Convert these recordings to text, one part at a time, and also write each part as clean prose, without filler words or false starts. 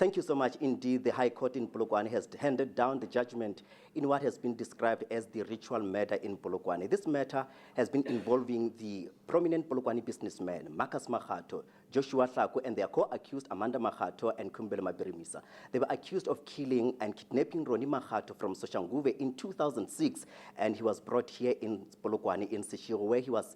Thank you so much. Indeed, the High Court in Polokwane has handed down the judgment in what has been described as the ritual murder in Polokwane. This matter has been involving the prominent Polokwane businessmen, Marcus Makgato, Joshua Hlako, and their co-accused Amanda Makgato and Kumbele Mabirimisa. They were accused of killing and kidnapping Ronnie Makgato from Soshanguve in 2006, and he was brought here in Polokwane in Seshego, where he was,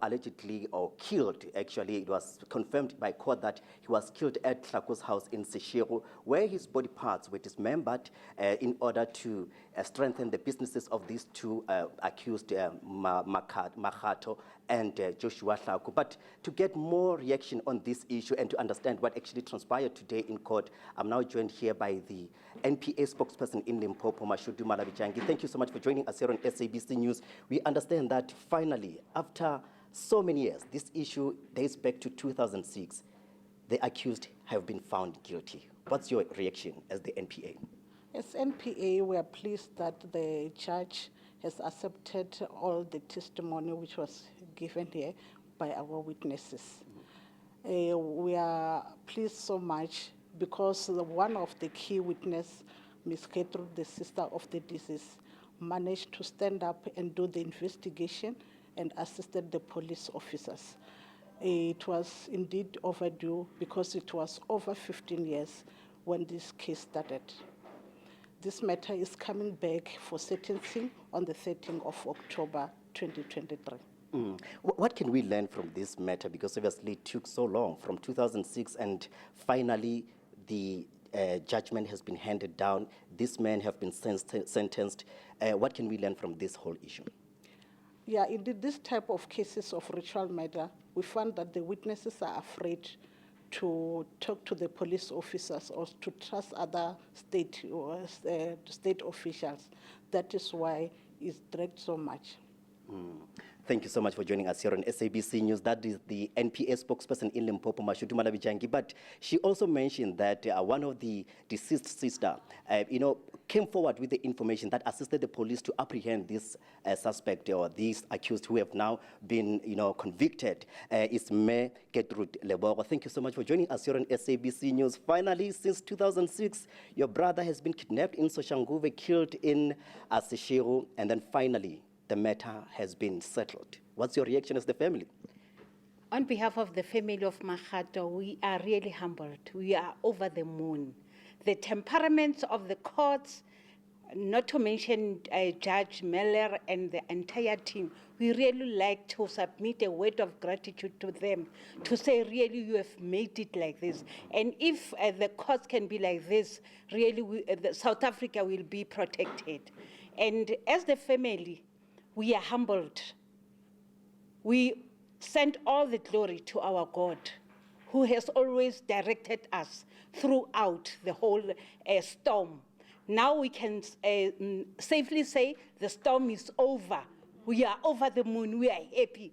allegedly or killed. Actually, it was confirmed by court that he was killed at Hlako's house in Seshego, where his body parts were dismembered in order to strengthen the businesses of these two accused, Makgato and Joshua Hlako. But to get more reaction on this issue and to understand what actually transpired today in court, I'm now joined here by the NPA spokesperson in Limpopo, Mashudu Malavijangi. Thank you so much for joining us here on SABC News. We understand that finally, after so many years, this issue dates back to 2006. The accused have been found guilty. What's your reaction as the NPA? As NPA, we are pleased that the judge has accepted all the testimony which was given here by our witnesses. We are pleased so much because one of the key witnesses, Ms. Gertrude, the sister of the deceased, managed to stand up and do the investigation and assisted the police officers. It was indeed overdue because it was over 15 years when this case started. This matter is coming back for sentencing on the 13th of October 2023. What can we learn from this matter? Because obviously it took so long, from 2006, and finally the judgment has been handed down. These men have been sentenced. What can we learn from this whole issue? Yeah, indeed, this type of cases of ritual murder, we found that the witnesses are afraid to talk to the police officers or to trust other state officials. That is why it's dragged so much. Thank you so much for joining us here on SABC News. That is the NPA spokesperson in Limpopo, Mashudu Malavijangi. But she also mentioned that one of the deceased sister, came forward with the information that assisted the police to apprehend this suspect or these accused who have now been, convicted. Is Ms. Gertrude Lebogo. Thank you so much for joining us here on SABC News. Finally, since 2006, your brother has been kidnapped in Soshanguve, killed in Seshego, and then finally, the matter has been settled. What's your reaction as the family? On behalf of the family of Makgato, we are really humbled. We are over the moon. The temperaments of the courts, not to mention Judge Meller and the entire team, we really like to submit a word of gratitude to them to say, really, you have made it like this. And if the courts can be like this, really, South Africa will be protected. And as the family, we are humbled. We send all the glory to our God, who has always directed us throughout the whole storm. Now we can safely say the storm is over. We are over the moon. We are happy.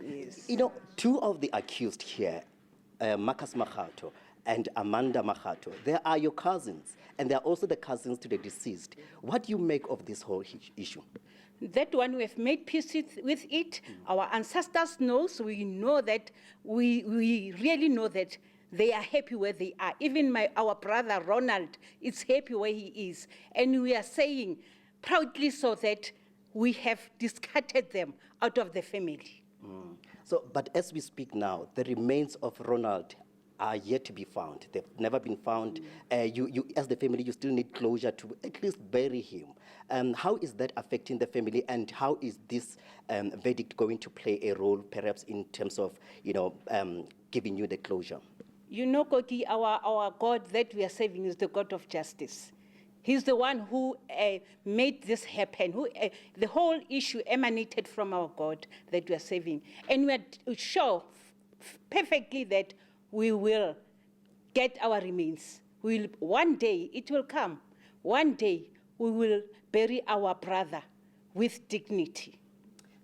Yes. Two of the accused here, Marcus Makgato and Amanda Makgato, they are your cousins, and they are also the cousins to the deceased. What do you make of this whole issue? That one, we have made peace with it. Our ancestors know, so we know that, we really know that they are happy where they are. Even our brother Ronald is happy where he is. And we are saying proudly so that we have discarded them out of the family. So, but as we speak now, the remains of Ronald are yet to be found. They've never been found. You, as the family, you still need closure to at least bury him. How is that affecting the family, and how is this verdict going to play a role, perhaps in terms of, giving you the closure? Koki, our God that we are serving is the God of justice. He's the one who made this happen. The whole issue emanated from our God that we are serving. And we are sure perfectly that we will get our remains. One day it will come. One day we will bury our brother with dignity.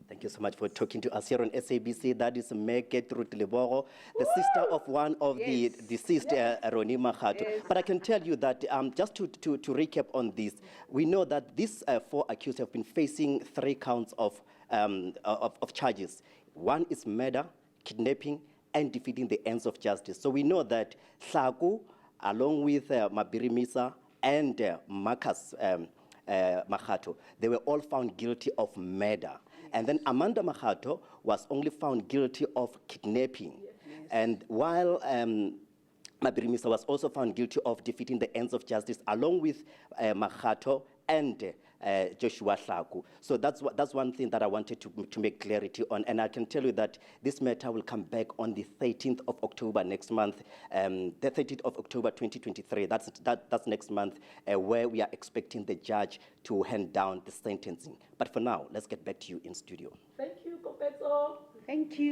Thank you so much for talking to us here on SABC. That is Ms. Gertrude Lebogo, the sister of one of the deceased, Ronnie Makgato. Yes. But I can tell you that, just to recap on this, we know that these 4 accused have been facing 3 counts of charges. One is murder, kidnapping, and defeating the ends of justice. So we know that Hlako, along with Mabirimisa and Marcus Makgato, they were all found guilty of murder. And then Amanda Makgato was only found guilty of kidnapping. And while Mabirimisa was also found guilty of defeating the ends of justice, along with Makgato and Joshua Hlako. So that's one thing that I wanted to make clarity on. And I can tell you that this matter will come back on the 13th of October next month, the 13th of October 2023. That's next month, where we are expecting the judge to hand down the sentencing. But for now, let's get back to you in studio. Thank you, Kopetso. Thank you.